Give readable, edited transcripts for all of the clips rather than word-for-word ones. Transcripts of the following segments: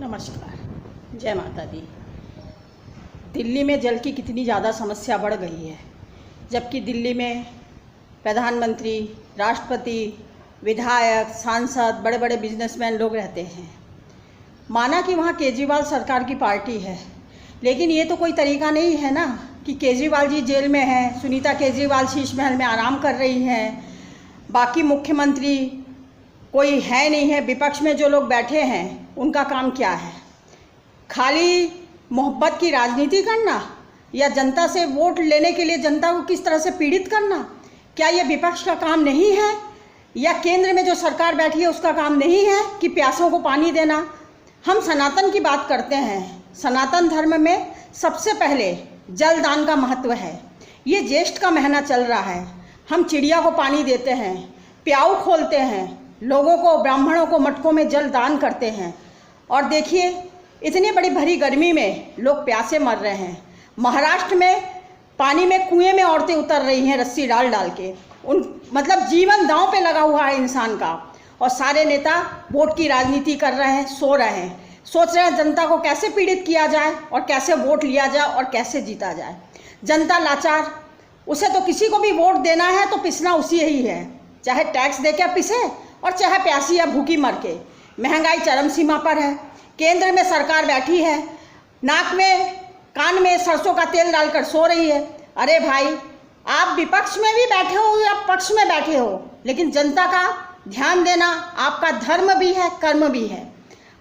नमस्कार, जय माता दी। दिल्ली में जल की कितनी ज़्यादा समस्या बढ़ गई है, जबकि दिल्ली में प्रधानमंत्री, राष्ट्रपति, विधायक, सांसद, बड़े बड़े बिजनेसमैन लोग रहते हैं। माना कि वहाँ केजरीवाल सरकार की पार्टी है, लेकिन ये तो कोई तरीका नहीं है ना कि केजरीवाल जी जेल में हैं, सुनीता केजरीवाल शीश महल में आराम कर रही हैं, बाकी मुख्यमंत्री कोई है नहीं है। विपक्ष में जो लोग बैठे हैं उनका काम क्या है? खाली मोहब्बत की राजनीति करना या जनता से वोट लेने के लिए जनता को किस तरह से पीड़ित करना? क्या ये विपक्ष का काम नहीं है? या केंद्र में जो सरकार बैठी है उसका काम नहीं है कि प्यासों को पानी देना? हम सनातन की बात करते हैं। सनातन धर्म में सबसे पहले जल दान का महत्व है। ये ज्येष्ठ का महीना चल रहा है, हम चिड़िया को पानी देते हैं, प्याऊ खोलते हैं, लोगों को, ब्राह्मणों को मटकों में जल दान करते हैं। और देखिए, इतनी बड़ी भरी गर्मी में लोग प्यासे मर रहे हैं। महाराष्ट्र में पानी में, कुएं में औरतें उतर रही हैं रस्सी डाल डाल के। मतलब जीवन दांव पे लगा हुआ है इंसान का। और सारे नेता वोट की राजनीति कर रहे हैं, सो रहे हैं, सोच रहे हैं जनता को कैसे पीड़ित किया जाए और कैसे वोट लिया जाए और कैसे जीता जाए। जनता लाचार, उसे तो किसी को भी वोट देना है तो पिसना उसी ही है, चाहे टैक्स दे के पिसे और चाहे प्यासी या भूखी मर के। महंगाई चरम सीमा पर है, केंद्र में सरकार बैठी है, नाक में कान में सरसों का तेल डालकर सो रही है। अरे भाई, आप विपक्ष में भी बैठे हो या पक्ष में बैठे हो, लेकिन जनता का ध्यान देना आपका धर्म भी है, कर्म भी है।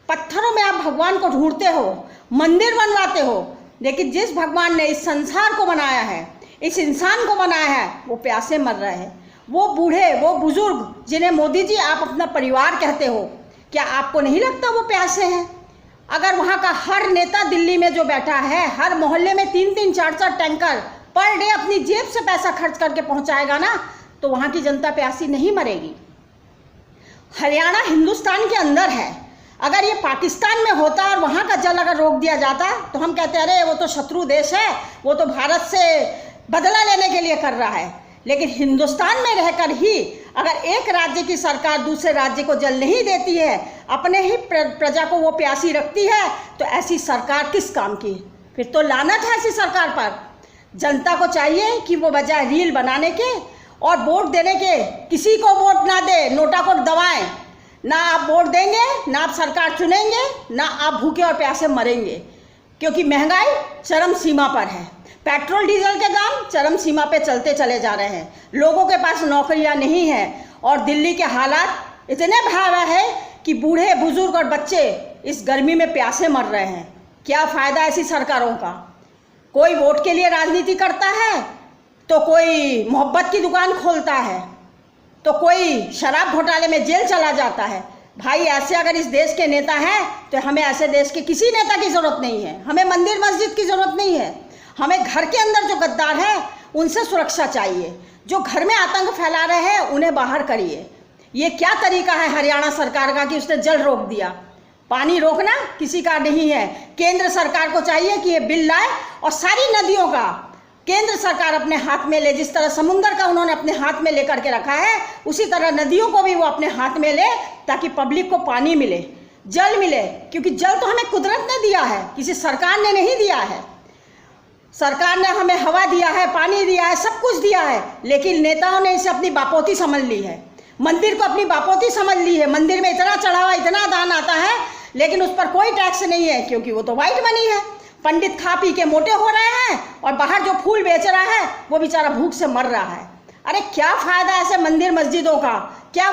पत्थरों में आप भगवान को ढूंढते हो, मंदिर बनवाते हो, लेकिन जिस भगवान ने इस संसार को बनाया है, इस इंसान को बनाया है, वो प्यासे मर रहे हैं। वो बूढ़े, वो बुजुर्ग जिन्हें मोदी जी आप अपना परिवार कहते हो, क्या आपको नहीं लगता वो प्यासे हैं? अगर वहाँ का हर नेता दिल्ली में जो बैठा है, हर मोहल्ले में 3-3, 4-4 टैंकर पर डे अपनी जेब से पैसा खर्च करके पहुँचाएगा ना, तो वहाँ की जनता प्यासी नहीं मरेगी। हरियाणा हिंदुस्तान के अंदर है। अगर ये पाकिस्तान में होता और वहाँ का जल अगर रोक दिया जाता तो हम कहते अरे वो तो शत्रु देश है, वो तो भारत से बदला लेने के लिए कर रहा है। लेकिन हिंदुस्तान में रहकर ही अगर एक राज्य की सरकार दूसरे राज्य को जल नहीं देती है, अपने ही प्रजा को वो प्यासी रखती है, तो ऐसी सरकार किस काम की? फिर तो लानत है ऐसी सरकार पर। जनता को चाहिए कि वो बजाय रील बनाने के और वोट देने के, किसी को वोट ना दे, नोटा को दबाएं। ना आप वोट देंगे, ना आप सरकार चुनेंगे, ना आप भूखे और प्यासे मरेंगे, क्योंकि महंगाई चरम सीमा पर है। पेट्रोल डीजल के दाम चरम सीमा पे चलते चले जा रहे हैं, लोगों के पास नौकरियां नहीं हैं और दिल्ली के हालात इतने भयावह है कि बूढ़े, बुजुर्ग और बच्चे इस गर्मी में प्यासे मर रहे हैं। क्या फ़ायदा ऐसी सरकारों का? कोई वोट के लिए राजनीति करता है, तो कोई मोहब्बत की दुकान खोलता है, तो कोई शराब घोटाले में जेल चला जाता है। भाई, ऐसे अगर इस देश के नेता हैं तो हमें ऐसे देश के किसी नेता की ज़रूरत नहीं है। हमें मंदिर मस्जिद की ज़रूरत नहीं है। हमें घर के अंदर जो गद्दार हैं उनसे सुरक्षा चाहिए। जो घर में आतंक फैला रहे हैं उन्हें बाहर करिए। ये क्या तरीका है हरियाणा सरकार का कि उसने जल रोक दिया? पानी रोकना किसी का नहीं है। केंद्र सरकार को चाहिए कि ये बिल लाए और सारी नदियों का केंद्र सरकार अपने हाथ में ले। जिस तरह समुंदर का उन्होंने अपने हाथ में लेकर के रखा है, उसी तरह नदियों को भी वो अपने हाथ में ले, ताकि पब्लिक को पानी मिले, जल मिले। क्योंकि जल तो हमें कुदरत ने दिया है, किसी सरकार ने नहीं दिया है। सरकार ने हमें हवा दिया है, पानी दिया है, सब कुछ दिया है, लेकिन नेताओं ने इसे अपनी बापोती समझ ली है। मंदिर को अपनी बापोती समझ ली है। मंदिर में इतना चढ़ावा, इतना दान आता है, लेकिन उस पर कोई टैक्स नहीं है, क्योंकि वो तो वाइट मनी है। पंडित खा पी के मोटे हो रहे हैं और बाहर जो फूल बेच रहा है वो बेचारा भूख से मर रहा है। अरे क्या फ़ायदा ऐसे मंदिर मस्जिदों का